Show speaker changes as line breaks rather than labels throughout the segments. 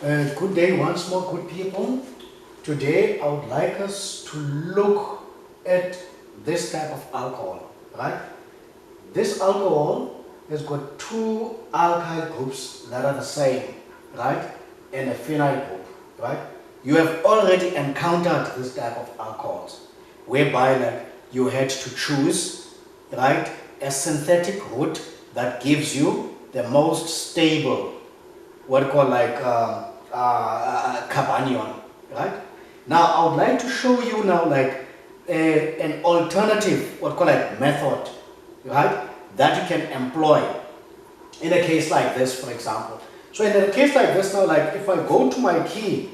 Good day once more, good people. Today I would like us to look at this type of alcohol, right? This alcohol has got two alkyl groups that are the same, right? And a phenyl group, right? You have already encountered this type of alcohols, whereby like you had to choose, right, a synthetic route that gives you the most stable, what we call like carbanion, right? Now I would like to show you now like an alternative, what we call like method, right, that you can employ in a case like this, for example. So in a case like this now, like if I go to my key,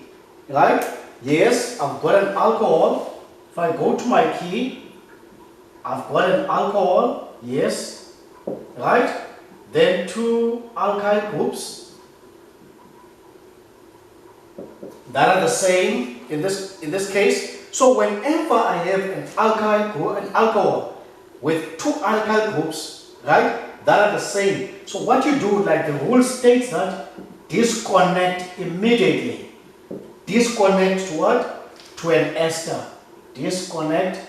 right, yes, I've got an alcohol. If I go to my key, I've got an alcohol, yes, right, then two alkyl groups that are the same in this case. So whenever I have an alcohol with two alkyl groups, right, that are the same. So what you do, like the rule states that disconnect immediately. Disconnect to what? To an ester. Disconnect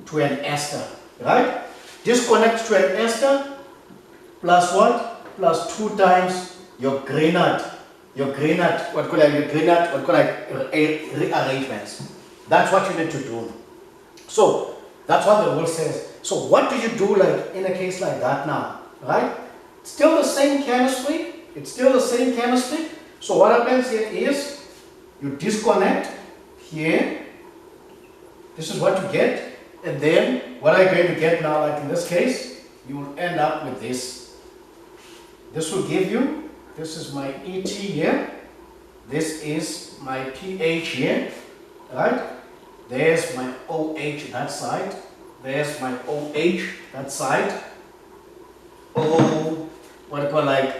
to an ester, right? Disconnect to an ester plus what? Plus 2 times your grenade. Your grenade, what could like rearrangements. That's what you need to do. So that's what the rule says. So what do you do like in a case like that now, right? Still the same chemistry. It's still the same chemistry. So what happens here is you disconnect here. This is what you get, and then what I'm going to get now, like in this case, you will end up with this. This will give you. This is my ET here. This is my pH here, right? There's my OH that side. There's my OH that side. O, what I call like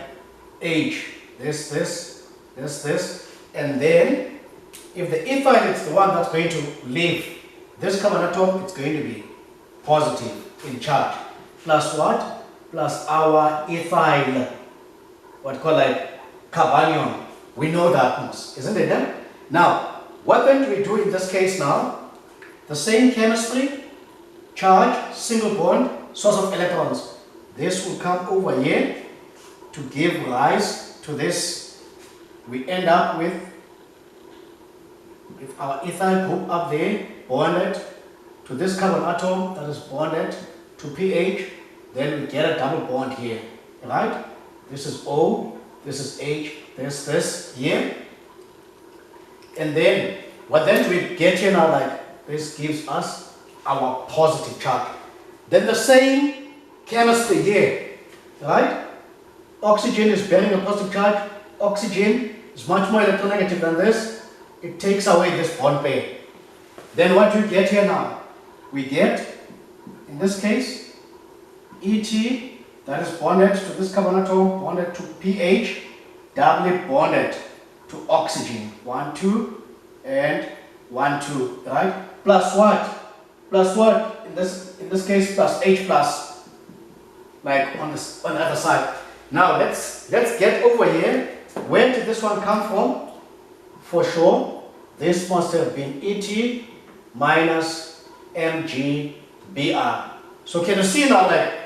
H. This, and then if the ethyl is the one that's going to leave this carbon atom, it's going to be positive in charge. Plus what? Plus our ethyl, what call like carbanion. We know that most, isn't it then? Now, what then do we do in this case now? The same chemistry, charge, single bond, source of electrons. This will come over here to give rise to this. We end up with our ethyl group up there bonded to this carbon atom that is bonded to pH. Then we get a double bond here, right? This is O, this is H, there's this here. And then, what then do we get here now? Like, this gives us our positive charge. Then the same chemistry here, right? Oxygen is bearing a positive charge. Oxygen is much more electronegative than this. It takes away this bond pair. Then what do you get here now? We get, in this case, ET, that is bonded to this carbon atom, bonded to pH, doubly bonded to oxygen. 1, 2, and 1, 2, right? Plus what? Plus what? In this case, plus H plus, like on the other side. Now let's get over here. Where did this one come from? For sure, this must have been ET minus MgBr. So can you see now, like,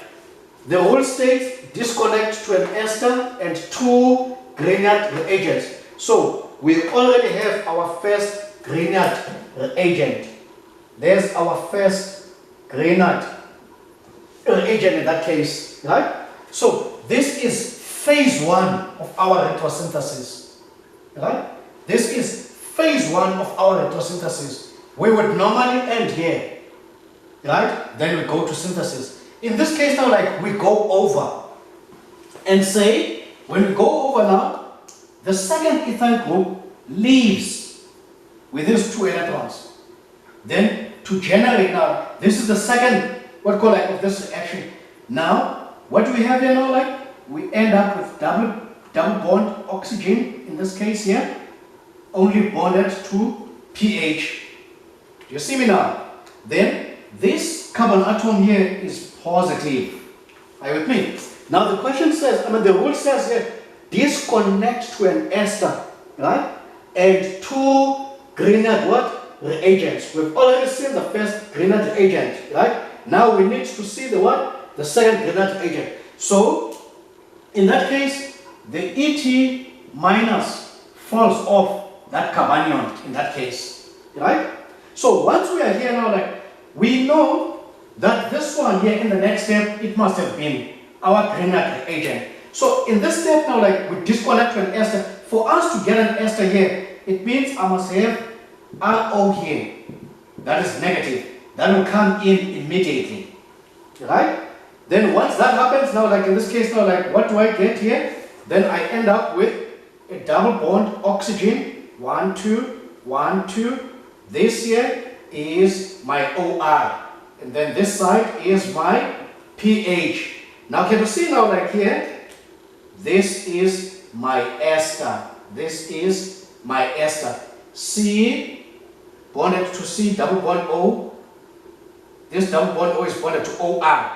the rule states disconnect to an ester and 2 Grignard reagents. So we already have our first Grignard reagent. There's our first Grignard reagent in that case, right? So this is phase 1 of our retrosynthesis, right? This is phase 1 of our retrosynthesis. We would normally end here, right? Then we go to synthesis. In this case now, like, we go over and say, when we go over now, the second ethyl group leaves with these 2 electrons. Then to generate now, this is the second, what call like of this reaction. Now, what do we have here now? Like, we end up with double bond oxygen, in this case here, only bonded to pH. Do you see me now? Then this carbon atom here is positive. Are you with me? Now the question says, the rule says here, disconnect to an ester right? And 2 Grignard what? Reagents. We've already seen the first Grignard reagent, right? Now we need to see the what? The second Grignard reagent. So, in that case, the Et minus falls off that carbanion in that case, right? So once we are here now, like, we know that this one here in the next step, it must have been our Grignard reagent. So in this step now, like, we disconnect to an ester. For us to get an ester here, it means I must have RO here. That is negative. That will come in immediately, right? Then once that happens now, like in this case now, like, what do I get here? Then I end up with a double bond oxygen, 1, 2, 1, 2. This here is my OR, and then this side is my pH. Now can you see now, like here, this is my ester. This is my ester. C bonded to C, double bond O. This double bond O is bonded to OR.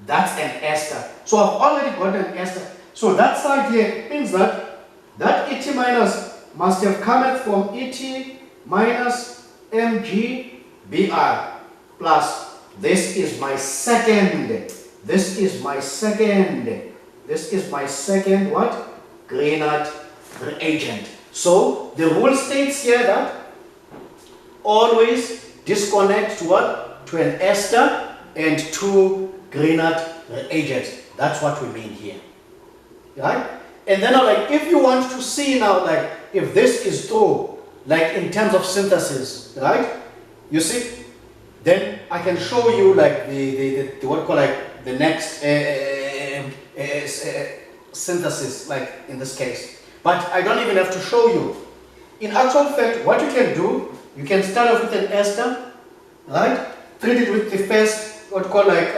That's an ester. So I've already got an ester. So that side here means that Et minus must have come from Et minus MgBr plus this is my second. This is my second. This is my second what? Grignard reagent. So the rule states here that always disconnect to what? To an ester and to Grignard reagents. That's what we mean here, right? And then now, like, if you want to see now, like, if this is true, like in terms of synthesis, right? You see, then I can show you like the what call like the next synthesis, like in this case. But I don't even have to show you. In actual fact, what you can do, you can start off with an ester, right? Treat it with the first, what call like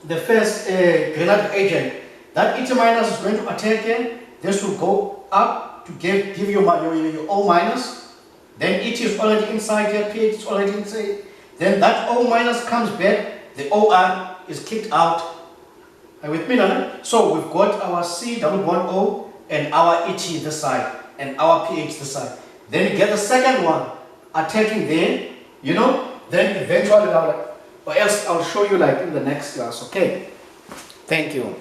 the first Grignard agent. That Et minus is going to attack in. This will go up to give you your O minus. Then Et is already inside here, pH is already inside. Then that O minus comes back, the OR is kicked out. Are you with me now? So we've got our C double bond O and our Et this side and our pH this side. Then you get the second one attacking there, you know, then eventually or else I'll show you like in the next class, okay? Thank you.